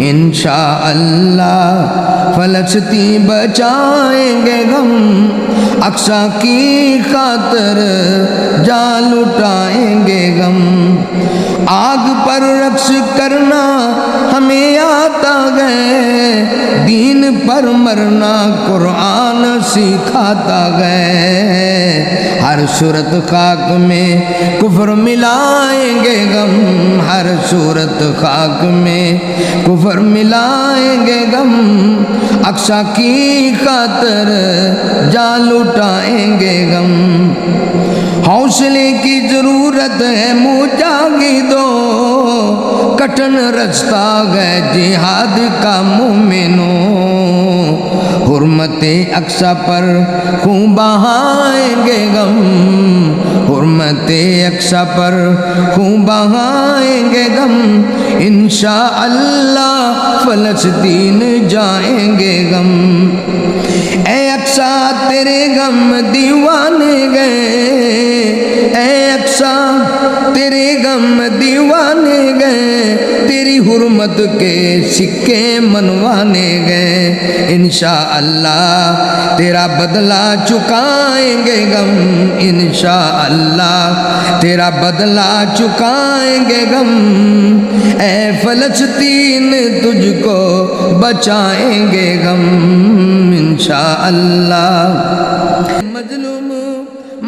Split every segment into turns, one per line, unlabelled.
انشاءاللہ فلسطین بچائیں گے غم، اقصی کی خاطر جان لٹائیں گے غم۔ آگ پر رقص کرنا ہمیں آتا گئے، دین پر مرنا قرآن سکھاتا گئے۔ ہر صورت خاک میں کفر ملائیں گے غم، ہر صورت خاک میں کفر ملائیں گے غم، اقصی کی خاطر جان لٹائیں گے غم۔ حوصلے کی ضرورت ہے مجاہدوں، کٹن رستہ ہے جہاد کا مومنوں، حرمت اقصی پر خون بہائیں گے غم، حرمت اقصی پر خون بہائیں گے غم، انشاءاللہ فلسطین جائیں گے غم۔ اے اقصی تیرے غم دیوانے گئے، اے اقصی تیرے غم دیوانے گئے، تیری حرمت کے سکے منوانے گئے، انشاءاللہ تیرا بدلہ چکائیں گے غم، انشاءاللہ تیرا بدلہ چکائیں گے غم، اے فلسطین تجھ کو بچائیں گے غم، انشاءاللہ۔ مظلوم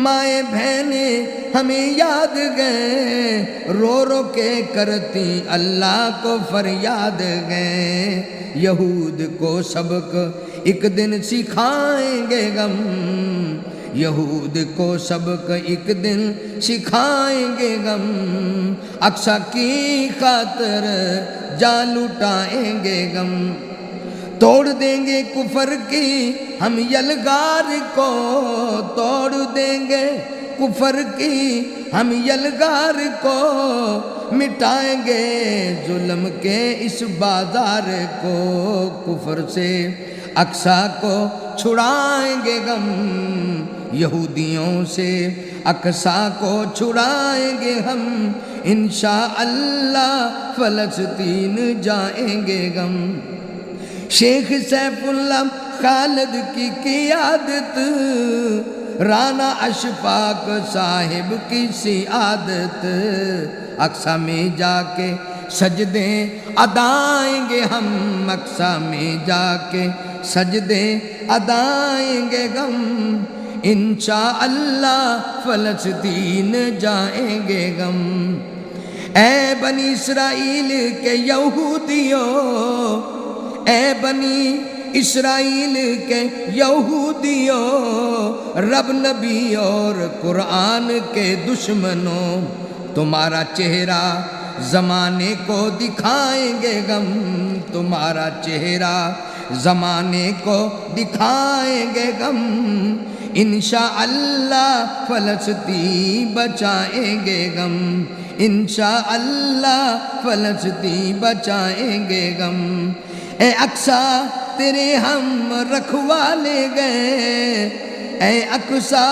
مائیں بہنیں ہمیں یاد گئے، رو رو کے کرتی اللہ کو فریاد گئے، یہود کو سبق ایک دن سکھائیں گے غم، یہود کو سبق ایک دن سکھائیں گے غم، اقصی کی خاطر جان لٹائیں گے غم۔ توڑ دیں گے کفر کی ہم یلغار کو، توڑ دیں گے کفر کی ہم یلغار کو، مٹائیں گے ظلم کے اس بازار کو، کفر سے اقصی کو چھڑائیں گے غم، یہودیوں سے اقصی کو چھڑائیں گے ہم، انشاءاللہ فلسطین جائیں گے غم۔ شیخ سیف اللہ خالد کی قیادت، رانا اشفاق صاحب کی سعادت، اقصی میں جا کے سجدے ادائیں گے ہم، اقصی میں جا کے سجدے ادائیں گے غم، انشاءاللہ فلسطین جائیں گے غم۔ اے بنی اسرائیل کے یہودیوں، اے بنی اسرائیل کے یہودیوں، رب نبی اور قرآن کے دشمنوں، تمہارا چہرہ زمانے کو دکھائیں گے غم، تمہارا چہرہ زمانے کو دکھائیں گے غم، انشاءاللہ فلسطین بچائیں گے غم، انشاءاللہ فلسطین بچائیں گے غم۔ اے اقصی تیرے ہم رکھوالے گئے، اے اقصی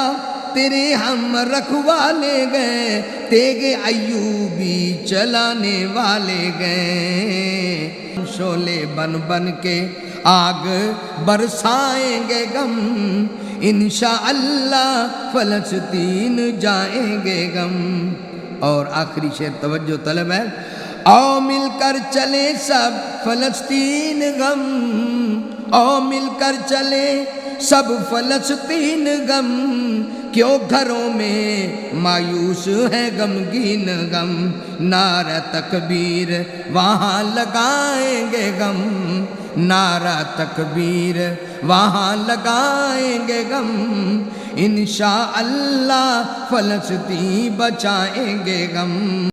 تیرے ہم رکھوالے گئے، تیغ ایوبی چلانے والے گئے، شعلے بن بن کے آگ برسائیں گے غم، انشاءاللہ فلسطین جائیں گے غم۔ اور آخری شعر توجہ طلب ہے، آؤ مل کر چلے سب فلسطین غم، آؤ مل کر چلے سب فلسطین غم، کیوں گھروں میں مایوس ہے غمگین غم، نعرہ تکبیر وہاں لگائیں گے غم، نعرہ تکبیر وہاں لگائیں گے غم، انشاءاللہ فلسطین بچائیں گے غم۔